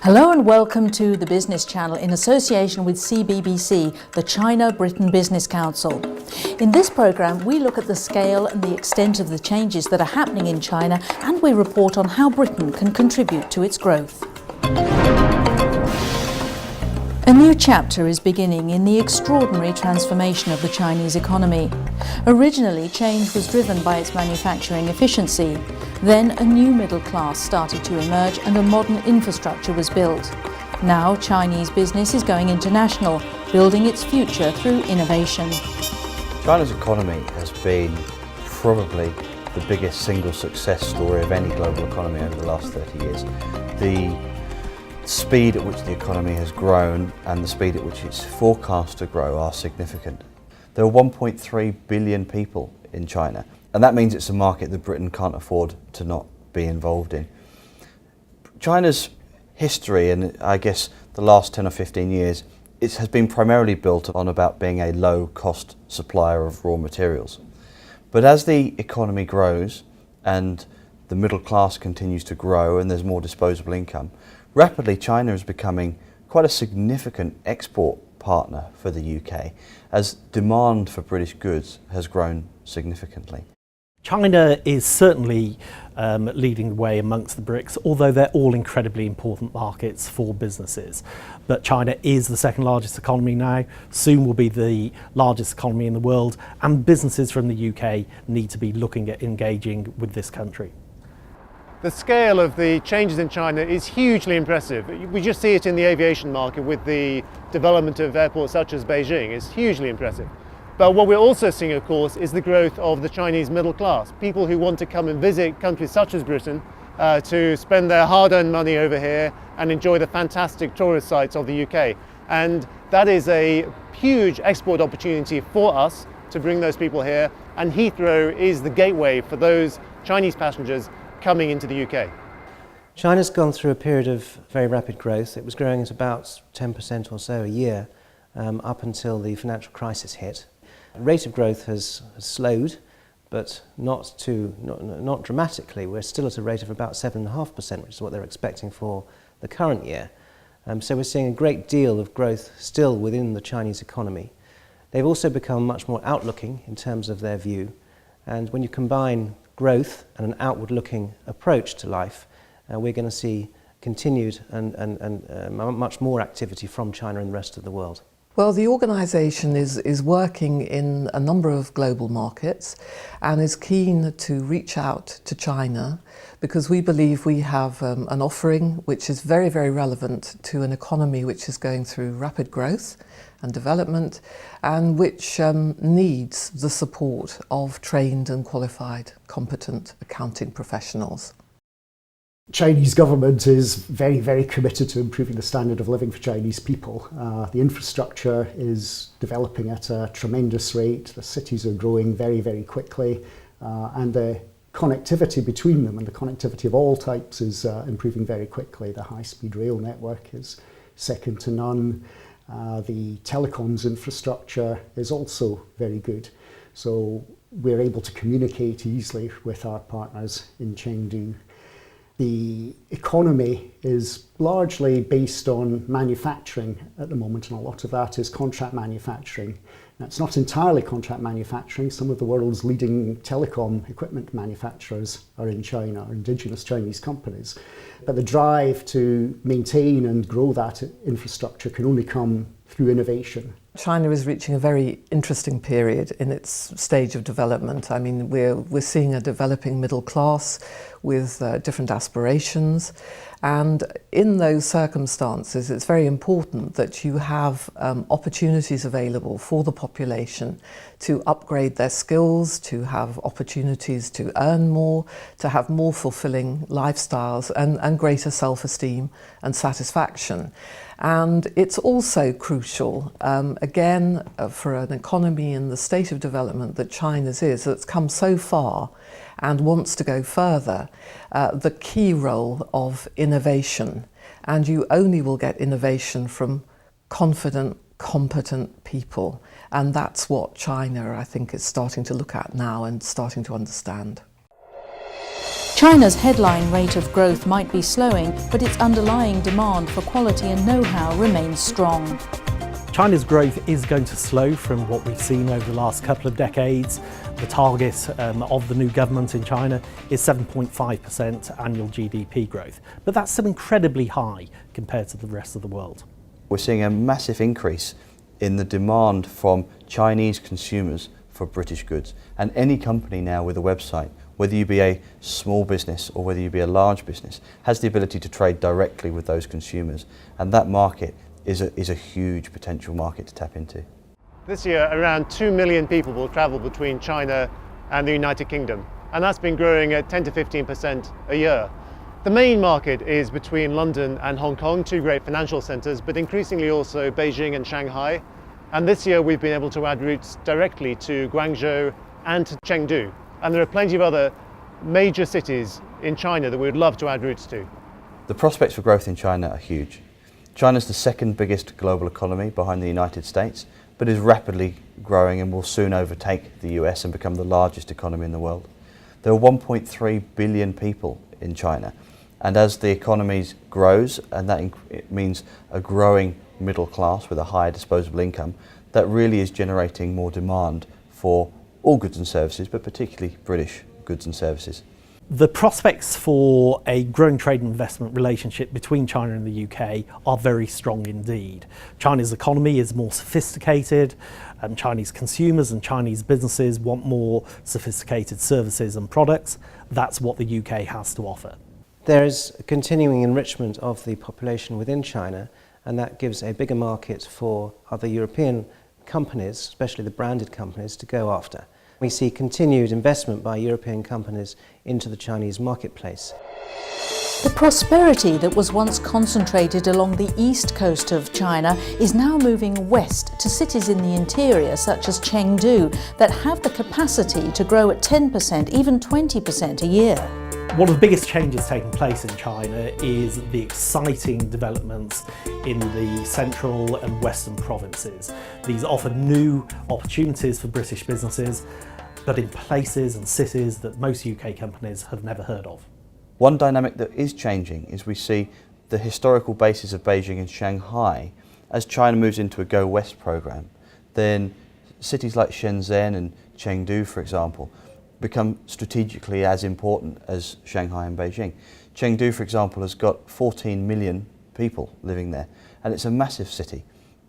Hello and welcome to the Business Channel in association with CBBC, the China-Britain Business Council. In this programme, we look at the scale and the extent of the changes that are happening in China, and we report on how Britain can contribute to its growth. A new chapter is beginning in the extraordinary transformation of the Chinese economy. Originally, change was driven by its manufacturing efficiency. Then a new middle class started to emerge and a modern infrastructure was built. Now Chinese business is going international, building its future through innovation. China's economy has been probably the biggest single success story of any global economy over the last 30 years. The speed at which the economy has grown and the speed at which it's forecast to grow are significant. There are 1.3 billion people in China, and that means it's a market that Britain can't afford to not be involved in. China's history, and I guess the last 10 or 15 years, it has been primarily built on about being a low-cost supplier of raw materials. But as the economy grows and the middle class continues to grow and there's more disposable income, rapidly China is becoming quite a significant export partner for the UK as demand for British goods has grown significantly. China is certainly leading the way amongst the BRICS, although they're all incredibly important markets for businesses. But China is the second largest economy now, soon will be the largest economy in the world, and businesses from the UK need to be looking at engaging with this country. The scale of the changes in China is hugely impressive. We just see it in the aviation market with the development of airports such as Beijing. It's hugely impressive. But what we're also seeing, of course, is the growth of the Chinese middle class, people who want to come and visit countries such as Britain to spend their hard-earned money over here and enjoy the fantastic tourist sites of the UK. And that is a huge export opportunity for us to bring those people here, and Heathrow is the gateway for those Chinese passengers coming into the UK. China's gone through a period of very rapid growth. It was growing at about 10% or so a year up until the financial crisis hit. The rate of growth has slowed, but not dramatically. We're still at a rate of about 7.5%, which is what they're expecting for the current year. So we're seeing a great deal of growth still within the Chinese economy. They've also become much more outlooking in terms of their view, and when you combine growth and an outward-looking approach to life, we're going to see continued and much more activity from China and the rest of the world. Well, the organisation is working in a number of global markets and is keen to reach out to China because we believe we have an offering which is very, very relevant to an economy which is going through rapid growth and development and which needs the support of trained and qualified, competent accounting professionals. Chinese government is very, very committed to improving the standard of living for Chinese people. The infrastructure is developing at a tremendous rate. The cities are growing very, very quickly, and the connectivity between them and the connectivity of all types is improving very quickly. The high-speed rail network is second to none. The telecoms infrastructure is also very good. So we're able to communicate easily with our partners in Chengdu. The economy is largely based on manufacturing at the moment, and a lot of that is contract manufacturing. Now, it's not entirely contract manufacturing. Some of the world's leading telecom equipment manufacturers are in China, are indigenous Chinese companies. But the drive to maintain and grow that infrastructure can only come through innovation. China is reaching a very interesting period in its stage of development. I mean, we're seeing a developing middle class with different aspirations, and in those circumstances it's very important that you have opportunities available for the population to upgrade their skills, to have opportunities to earn more, to have more fulfilling lifestyles and greater self-esteem and satisfaction. And it's also crucial, again, for an economy in the state of development that China's is, that's come so far and wants to go further, the key role of innovation. And you only will get innovation from confident, competent people. And that's what China, I think, is starting to look at now and starting to understand. China's headline rate of growth might be slowing, but its underlying demand for quality and know-how remains strong. China's growth is going to slow from what we've seen over the last couple of decades. The target of the new government in China is 7.5% annual GDP growth, but that's still incredibly high compared to the rest of the world. We're seeing a massive increase in the demand from Chinese consumers for British goods, and any company now with a website, whether you be a small business or whether you be a large business, has the ability to trade directly with those consumers, and that market is a huge potential market to tap into. This year, around 2 million people will travel between China and the United Kingdom, and that's been growing at 10 to 15% a year. The main market is between London and Hong Kong, two great financial centres, but increasingly also Beijing and Shanghai. And this year we've been able to add routes directly to Guangzhou and to Chengdu. And there are plenty of other major cities in China that we would love to add routes to. The prospects for growth in China are huge. China's the second biggest global economy behind the United States, but is rapidly growing and will soon overtake the US and become the largest economy in the world. There are 1.3 billion people in China, and as the economy grows, and it means a growing middle class with a higher disposable income, that really is generating more demand for all goods and services, but particularly British goods and services. The prospects for a growing trade and investment relationship between China and the UK are very strong indeed. China's economy is more sophisticated, and Chinese consumers and Chinese businesses want more sophisticated services and products. That's what the UK has to offer. There is a continuing enrichment of the population within China, and that gives a bigger market for other European companies, especially the branded companies, to go after. We see continued investment by European companies into the Chinese marketplace. The prosperity that was once concentrated along the east coast of China is now moving west to cities in the interior such as Chengdu that have the capacity to grow at 10%, even 20% a year. One of the biggest changes taking place in China is the exciting developments in the central and western provinces. These offer new opportunities for British businesses, but in places and cities that most UK companies have never heard of. One dynamic that is changing is we see the historical bases of Beijing and Shanghai. As China moves into a Go West program, then cities like Shenzhen and Chengdu, for example, become strategically as important as Shanghai and Beijing. Chengdu, for example, has got 14 million people living there, and it's a massive city.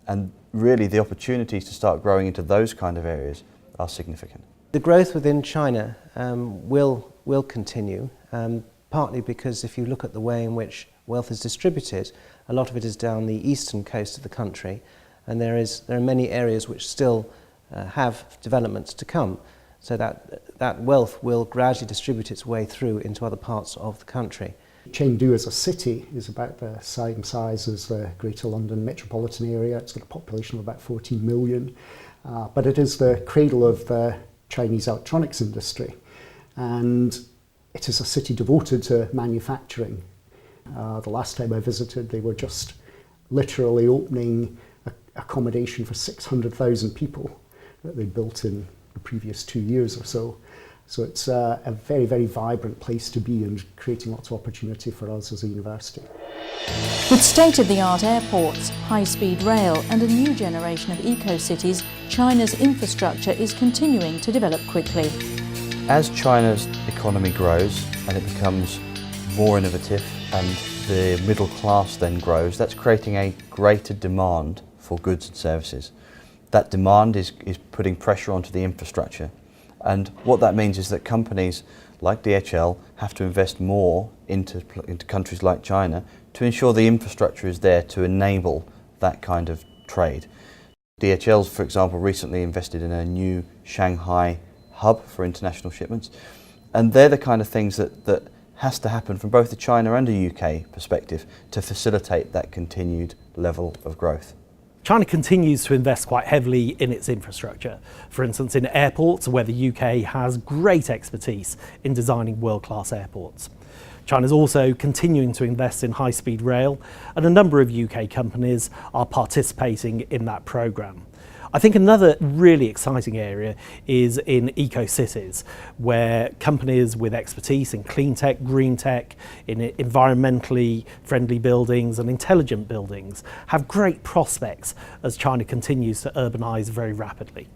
And really the opportunities to start growing into those kind of areas are significant. The growth within China will continue, partly because if you look at the way in which wealth is distributed, a lot of it is down the eastern coast of the country, and there are many areas which still have developments to come. So that wealth will gradually distribute its way through into other parts of the country. Chengdu as a city is about the same size as the Greater London metropolitan area. It's got a population of about 14 million, but it is the cradle of the Chinese electronics industry, and it is a city devoted to manufacturing. The last time I visited, they were just literally opening accommodation for 600,000 people that they built in the previous 2 years or so. So it's a very, very vibrant place to be and creating lots of opportunity for us as a university. With state-of-the-art airports, high-speed rail and a new generation of eco-cities, China's infrastructure is continuing to develop quickly. As China's economy grows and it becomes more innovative and the middle class then grows, that's creating a greater demand for goods and services. That demand is putting pressure onto the infrastructure. And what that means is that companies like DHL have to invest more into countries like China to ensure the infrastructure is there to enable that kind of trade. DHL's, for example, recently invested in a new Shanghai hub for international shipments. And they're the kind of things that has to happen from both the China and a UK perspective to facilitate that continued level of growth. China continues to invest quite heavily in its infrastructure. For instance, in airports, where the UK has great expertise in designing world-class airports. China's also continuing to invest in high-speed rail, and a number of UK companies are participating in that programme. I think another really exciting area is in eco-cities, where companies with expertise in clean tech, green tech, in environmentally friendly buildings and intelligent buildings have great prospects as China continues to urbanise very rapidly.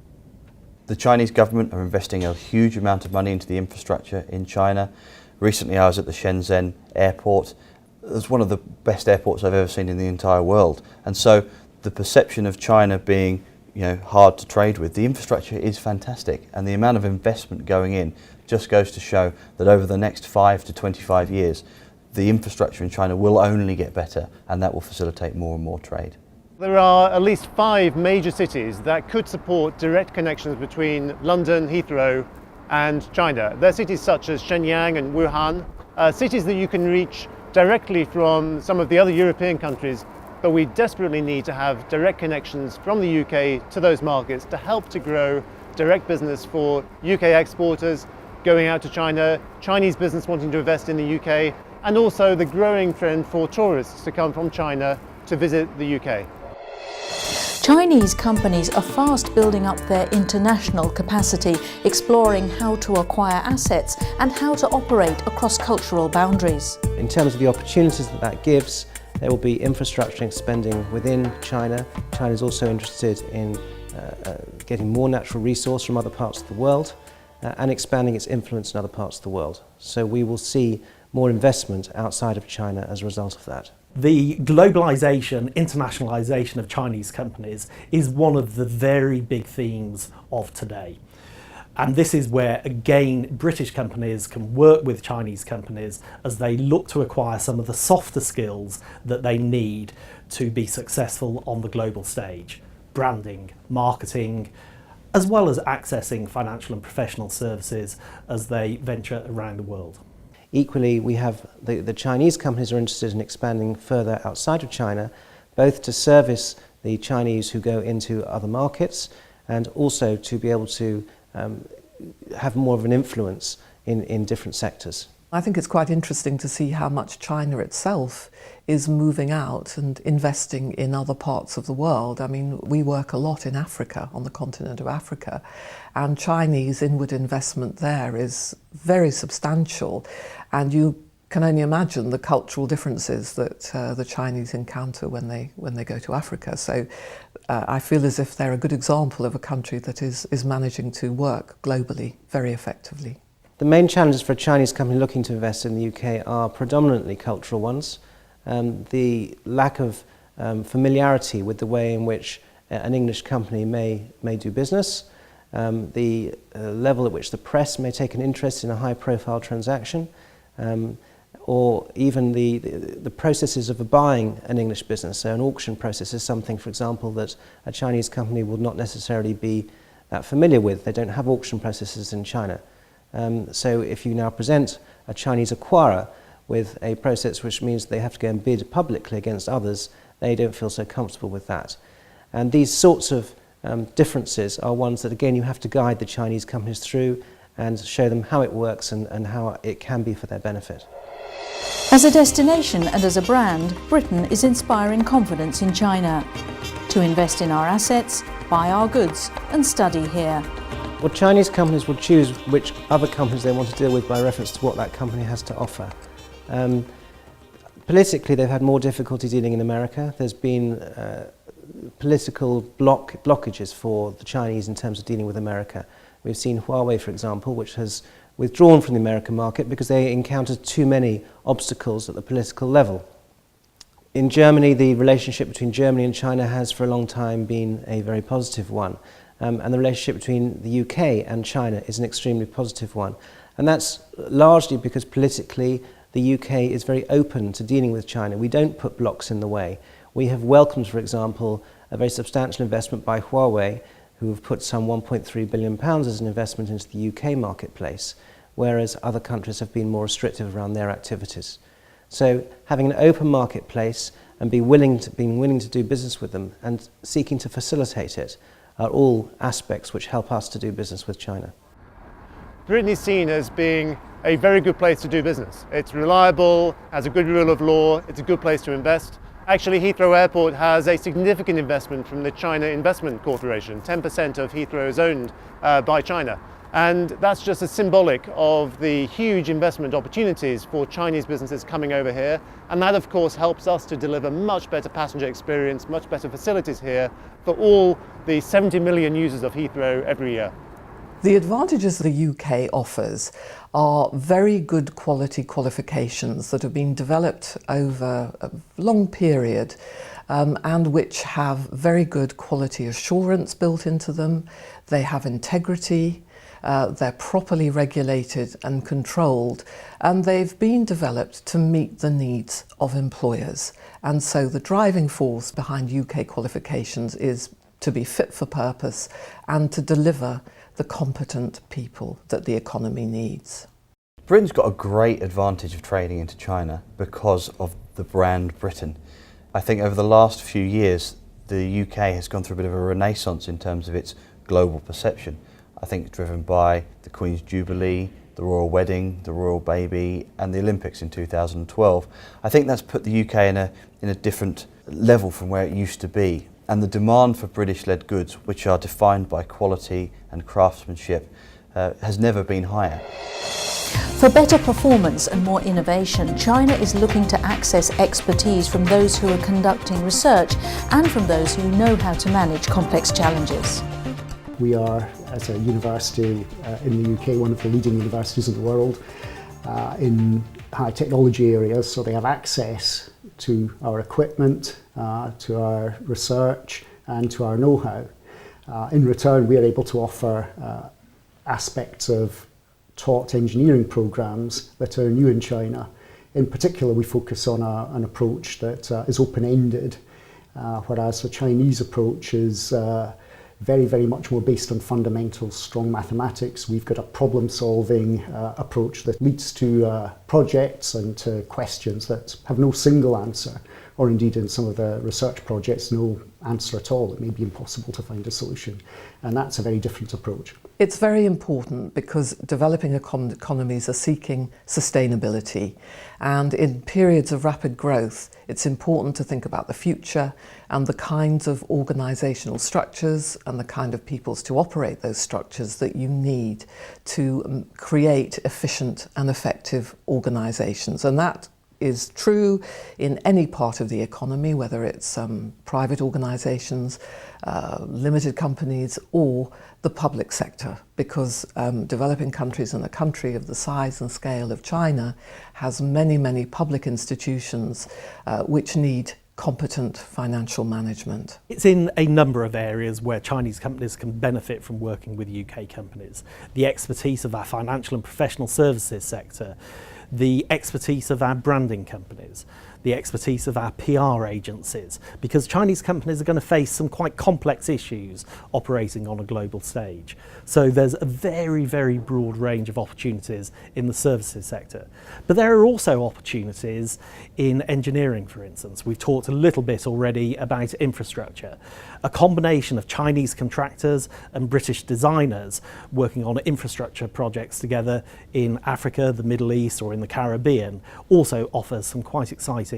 The Chinese government are investing a huge amount of money into the infrastructure in China. Recently I was at the Shenzhen airport. It's one of the best airports I've ever seen in the entire world. And so the perception of China being hard to trade with, the infrastructure is fantastic, and the amount of investment going in just goes to show that over the next 5 to 25 years, the infrastructure in China will only get better, and that will facilitate more and more trade. There are at least 5 major cities that could support direct connections between London, Heathrow and China. They're cities such as Shenyang and Wuhan, cities that you can reach directly from some of the other European countries, but we desperately need to have direct connections from the UK to those markets to help to grow direct business for UK exporters going out to China, Chinese business wanting to invest in the UK, and also the growing trend for tourists to come from China to visit the UK. Chinese companies are fast building up their international capacity, exploring how to acquire assets and how to operate across cultural boundaries. In terms of the opportunities that gives, there will be infrastructure spending within China. China is also interested in getting more natural resource from other parts of the world and expanding its influence in other parts of the world. So we will see more investment outside of China as a result of that. The globalisation, internationalisation of Chinese companies is one of the very big themes of today. And this is where, again, British companies can work with Chinese companies as they look to acquire some of the softer skills that they need to be successful on the global stage. Branding, marketing, as well as accessing financial and professional services as they venture around the world. Equally, we have the Chinese companies are interested in expanding further outside of China, both to service the Chinese who go into other markets and also to be able to have more of an influence in different sectors. I think it's quite interesting to see how much China itself is moving out and investing in other parts of the world. I mean, we work a lot in Africa, on the continent of Africa, and Chinese inward investment there is very substantial, and you can only imagine the cultural differences that the Chinese encounter when they go to Africa. So I feel as if they're a good example of a country that is managing to work globally very effectively. The main challenges for a Chinese company looking to invest in the UK are predominantly cultural ones. The lack of familiarity with the way in which an English company may do business, the level at which the press may take an interest in a high-profile transaction, or even the processes of buying an English business. So an auction process is something, for example, that a Chinese company would not necessarily be that familiar with. They don't have auction processes in China. So if you now present a Chinese acquirer with a process which means they have to go and bid publicly against others, they don't feel so comfortable with that. And these sorts of differences are ones that, again, you have to guide the Chinese companies through and show them how it works and how it can be for their benefit. As a destination and as a brand, Britain is inspiring confidence in China to invest in our assets, buy our goods and study here. Well, Chinese companies will choose which other companies they want to deal with by reference to what that company has to offer. Politically, they've had more difficulty dealing in America. There's been political blockages for the Chinese in terms of dealing with America. We've seen Huawei, for example, which has withdrawn from the American market because they encountered too many obstacles at the political level. In Germany, the relationship between Germany and China has for a long time been a very positive one. And the relationship between the UK and China is an extremely positive one. And that's largely because politically the UK is very open to dealing with China. We don't put blocks in the way. We have welcomed, for example, a very substantial investment by Huawei, who have put some £1.3 billion as an investment into the UK marketplace, whereas other countries have been more restrictive around their activities. So having an open marketplace and being willing to do business with them and seeking to facilitate it are all aspects which help us to do business with China. Britain is seen as being a very good place to do business. It's reliable, has a good rule of law, it's a good place to invest, Actually, Heathrow Airport has a significant investment from the China Investment Corporation. 10% of Heathrow is owned by China. And that's just a symbolic of the huge investment opportunities for Chinese businesses coming over here. And that, of course, helps us to deliver much better passenger experience, much better facilities here for all the 70 million users of Heathrow every year. The advantages the UK offers are very good quality qualifications that have been developed over a long period and which have very good quality assurance built into them. They have integrity, they're properly regulated and controlled, and they've been developed to meet the needs of employers. And so the driving force behind UK qualifications is to be fit for purpose and to deliver the competent people that the economy needs. Britain's got a great advantage of trading into China because of the brand Britain. I think over the last few years the UK has gone through a bit of a renaissance in terms of its global perception. I think driven by the Queen's Jubilee, the Royal Wedding, the Royal Baby and the Olympics in 2012. I think that's put the UK in a different level from where it used to be. And the demand for British-led goods, which are defined by quality and craftsmanship, has never been higher. For better performance and more innovation, China is looking to access expertise from those who are conducting research and from those who know how to manage complex challenges. We are, as a university in the UK, one of the leading universities in the world in high technology areas, so they have access to our equipment, to our research and to our know-how. In return, we are able to offer aspects of taught engineering programs that are new in China. In particular, we focus on an approach that is open-ended, whereas the Chinese approach is very, very much more based on fundamentals, strong mathematics. We've got a problem-solving approach that leads to projects and to questions that have no single answer, or indeed in some of the research projects, no answer at all. It may be impossible to find a solution. And that's a very different approach. It's very important because developing economies are seeking sustainability, and in periods of rapid growth it's important to think about the future and the kinds of organisational structures and the kind of peoples to operate those structures that you need to create efficient and effective organisations. And that is true in any part of the economy, whether it's private organisations, limited companies or the public sector, because developing countries and a country of the size and scale of China has many, many public institutions which need competent financial management. It's in a number of areas where Chinese companies can benefit from working with UK companies. The expertise of our financial and professional services sector, the expertise of our branding companies, the expertise of our PR agencies, because Chinese companies are going to face some quite complex issues operating on a global stage. So there's a very, very broad range of opportunities in the services sector. But there are also opportunities in engineering, for instance. We've talked a little bit already about infrastructure. A combination of Chinese contractors and British designers working on infrastructure projects together in Africa, the Middle East or in the Caribbean also offers some quite exciting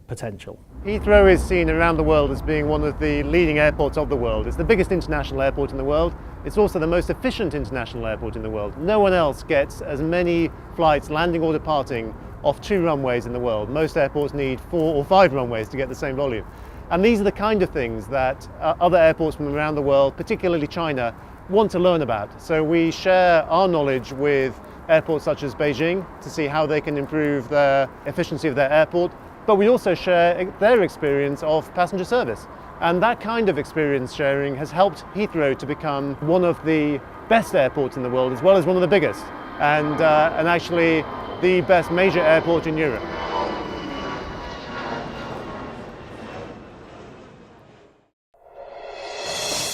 potential. Heathrow is seen around the world as being one of the leading airports of the world. It's the biggest international airport in the world. It's also the most efficient international airport in the world. No one else gets as many flights landing or departing off 2 runways in the world. Most airports need 4 or 5 runways to get the same volume. And these are the kind of things that other airports from around the world, particularly China, want to learn about. So we share our knowledge with airports such as Beijing to see how they can improve the efficiency of their airport, but we also share their experience of passenger service. And that kind of experience sharing has helped Heathrow to become one of the best airports in the world, as well as one of the biggest, and actually the best major airport in Europe.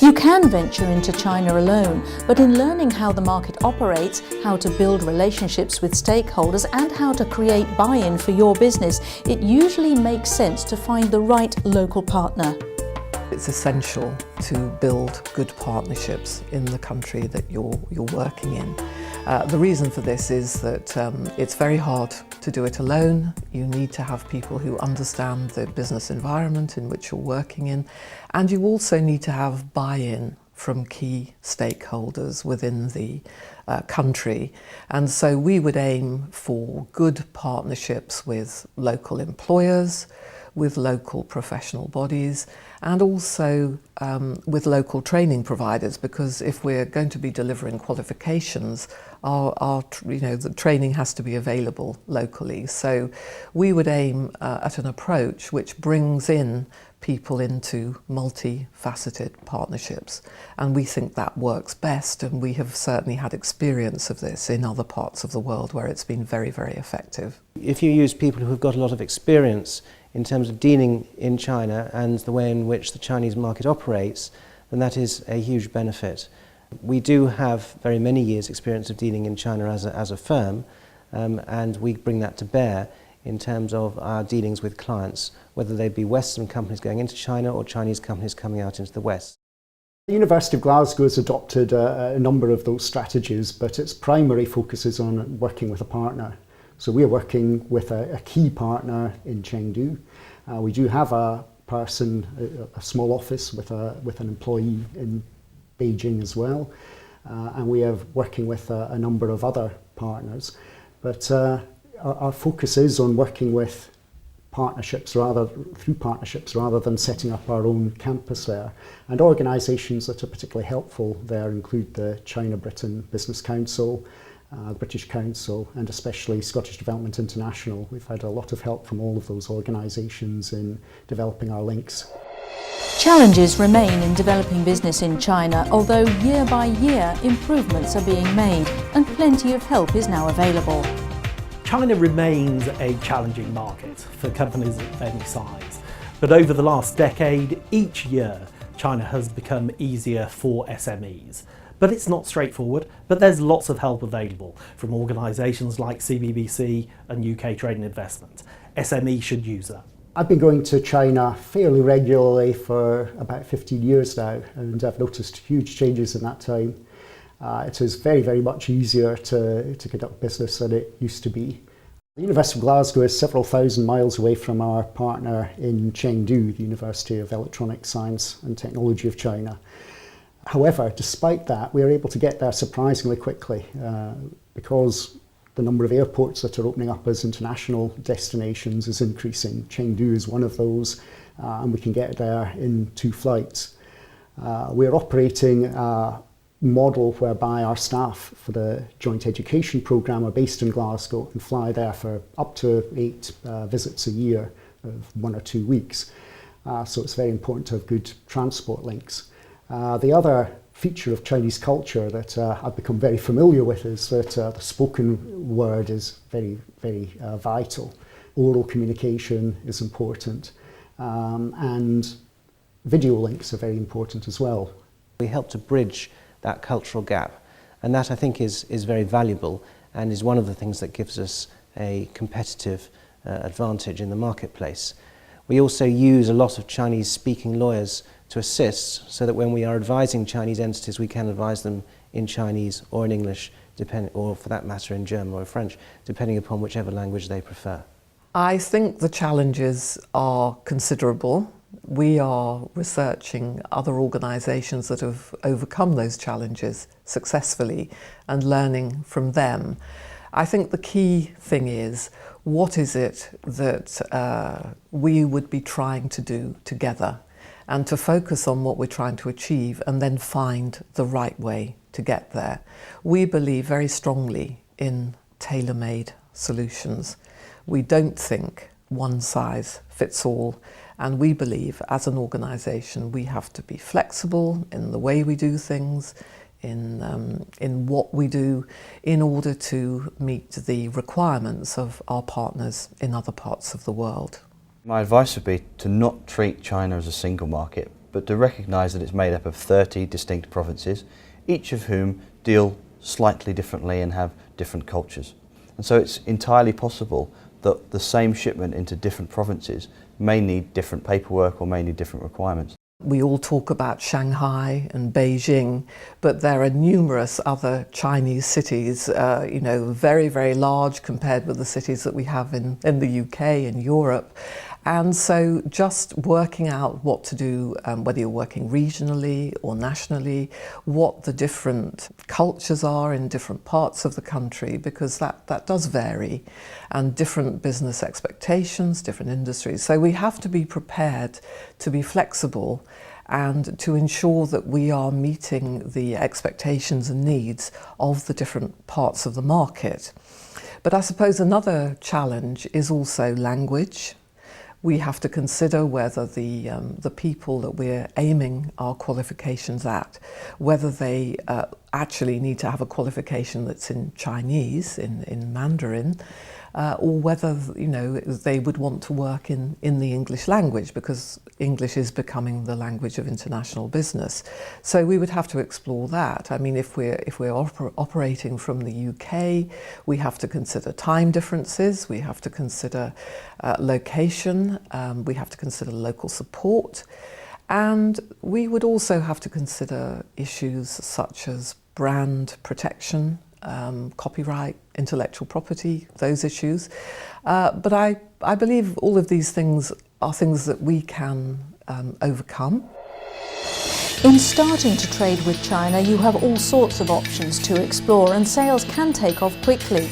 You can venture into China alone, but in learning how the market operates, how to build relationships with stakeholders and how to create buy-in for your business, it usually makes sense to find the right local partner. It's essential to build good partnerships in the country that you're working in. The reason for this is that it's very hard to do it alone. You need to have people who understand the business environment in which you're working in, and you also need to have buy-in from key stakeholders within the country. And so we would aim for good partnerships with local employers, with local professional bodies, and also with local training providers, because if we're going to be delivering qualifications, the training has to be available locally. So we would aim at an approach which brings in people into multifaceted partnerships, and we think that works best, and we have certainly had experience of this in other parts of the world where it's been very, very effective. If you use people who have got a lot of experience in terms of dealing in China and the way in which the Chinese market operates, then that is a huge benefit. We do have very many years' experience of dealing in China as a firm, and we bring that to bear in terms of our dealings with clients, whether they be Western companies going into China or Chinese companies coming out into the West. The University of Glasgow has adopted a number of those strategies, but its primary focus is on working with a partner. So we're working with a key partner in Chengdu. We do have a small office with an employee in Beijing as well, and we are working with a number of other partners. But our focus is on working with partnerships rather than setting up our own campus there. And organisations that are particularly helpful there include the China-Britain Business Council, British Council, and especially Scottish Development International. We've had a lot of help from all of those organisations in developing our links. Challenges remain in developing business in China, although year by year improvements are being made and plenty of help is now available. China remains a challenging market for companies of any size, but over the last decade, each year, China has become easier for SMEs. But it's not straightforward, but there's lots of help available from organisations like CBBC and UK Trade and Investment. SMEs should use that. I've been going to China fairly regularly for about 15 years now, and I've noticed huge changes in that time. It is very, very much easier to conduct business than it used to be. The University of Glasgow is several thousand miles away from our partner in Chengdu, the University of Electronics, Science and Technology of China. However, despite that, we are able to get there surprisingly quickly because the number of airports that are opening up as international destinations is increasing. Chengdu is one of those, and we can get there in 2 flights. We're operating a model whereby our staff for the joint education programme are based in Glasgow and fly there for up to 8 visits a year of 1 or 2 weeks. So it's very important to have good transport links. The other feature of Chinese culture that I've become very familiar with is that the spoken word is very, very vital. Oral communication is important, and video links are very important as well. We help to bridge that cultural gap, and that I think is very valuable and is one of the things that gives us a competitive advantage in the marketplace. We also use a lot of Chinese speaking lawyers to assist, so that when we are advising Chinese entities, we can advise them in Chinese or in English, or for that matter in German or French, depending upon whichever language they prefer. I think the challenges are considerable. We are researching other organisations that have overcome those challenges successfully and learning from them. I think the key thing is, what is it that we would be trying to do together, and to focus on what we're trying to achieve and then find the right way to get there. We believe very strongly in tailor-made solutions. We don't think one size fits all, and we believe as an organisation we have to be flexible in the way we do things, in what we do, in order to meet the requirements of our partners in other parts of the world. My advice would be to not treat China as a single market, but to recognise that it's made up of 30 distinct provinces, each of whom deal slightly differently and have different cultures. And so it's entirely possible that the same shipment into different provinces may need different paperwork or may need different requirements. We all talk about Shanghai and Beijing, but there are numerous other Chinese cities, very, very large compared with the cities that we have in the UK and Europe. And so just working out what to do, whether you're working regionally or nationally, what the different cultures are in different parts of the country, because that does vary, and different business expectations, different industries. So we have to be prepared to be flexible and to ensure that we are meeting the expectations and needs of the different parts of the market. But I suppose another challenge is also language. We have to consider whether the people that we're aiming our qualifications at, whether they actually need to have a qualification that's in Chinese, in Mandarin, or whether they would want to work in the English language, because English is becoming the language of international business. So we would have to explore that. I mean, if we're operating from the UK, we have to consider time differences, we have to consider location, we have to consider local support, and we would also have to consider issues such as brand protection, copyright, intellectual property, those issues. But I believe all of these things are things that we can overcome. In starting to trade with China, you have all sorts of options to explore, and sales can take off quickly.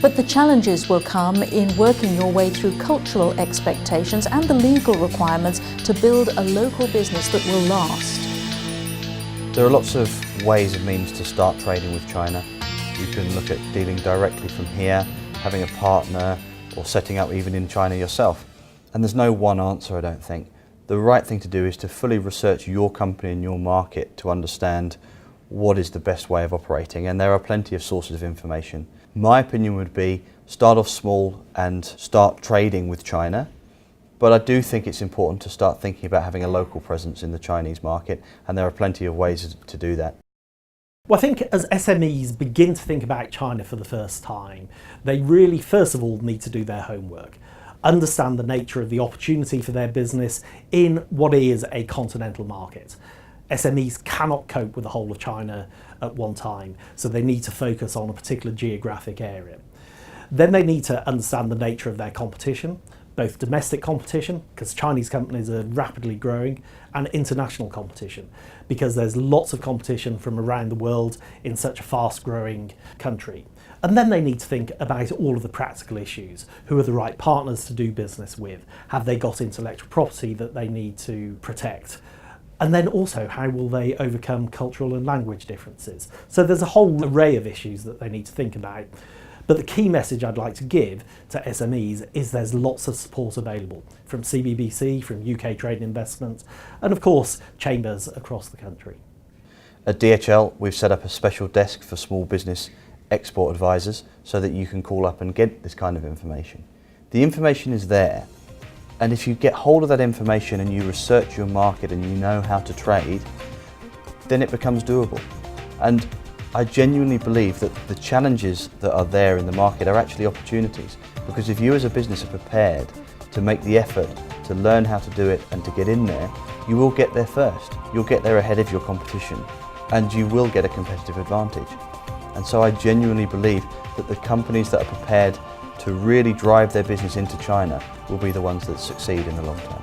But the challenges will come in working your way through cultural expectations and the legal requirements to build a local business that will last. There are lots of ways and means to start trading with China. You can look at dealing directly from here, having a partner, or setting up even in China yourself. And there's no one answer, I don't think. The right thing to do is to fully research your company and your market to understand what is the best way of operating, and there are plenty of sources of information. My opinion would be start off small and start trading with China, but I do think it's important to start thinking about having a local presence in the Chinese market, and there are plenty of ways to do that. Well, I think as SMEs begin to think about China for the first time, they really, first of all, need to do their homework, understand the nature of the opportunity for their business in what is a continental market. SMEs cannot cope with the whole of China at one time, so they need to focus on a particular geographic area. Then they need to understand the nature of their competition, both domestic competition, because Chinese companies are rapidly growing, and international competition, because there's lots of competition from around the world in such a fast-growing country. And then they need to think about all of the practical issues. Who are the right partners to do business with? Have they got intellectual property that they need to protect? And then also, how will they overcome cultural and language differences? So there's a whole array of issues that they need to think about. But the key message I'd like to give to SMEs is there's lots of support available from CBBC, from UK Trade and Investment, and of course, chambers across the country. At DHL, we've set up a special desk for small business export advisors so that you can call up and get this kind of information. The information is there, and if you get hold of that information and you research your market and you know how to trade, then it becomes doable. And I genuinely believe that the challenges that are there in the market are actually opportunities, because if you as a business are prepared to make the effort to learn how to do it and to get in there, you will get there first. You'll get there ahead of your competition, and you will get a competitive advantage. And so I genuinely believe that the companies that are prepared to really drive their business into China will be the ones that succeed in the long term.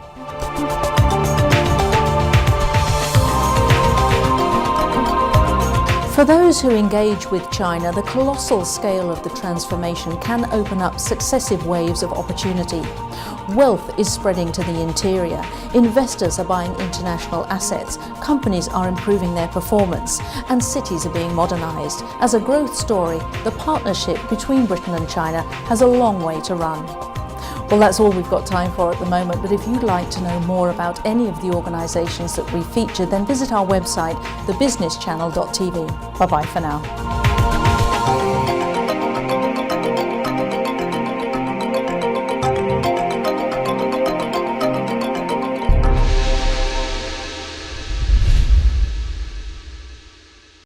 For those who engage with China, the colossal scale of the transformation can open up successive waves of opportunity. Wealth is spreading to the interior, investors are buying international assets, companies are improving their performance, and cities are being modernised. As a growth story, the partnership between Britain and China has a long way to run. Well, that's all we've got time for at the moment, but if you'd like to know more about any of the organisations that we featured, then visit our website, thebusinesschannel.tv. Bye-bye for now.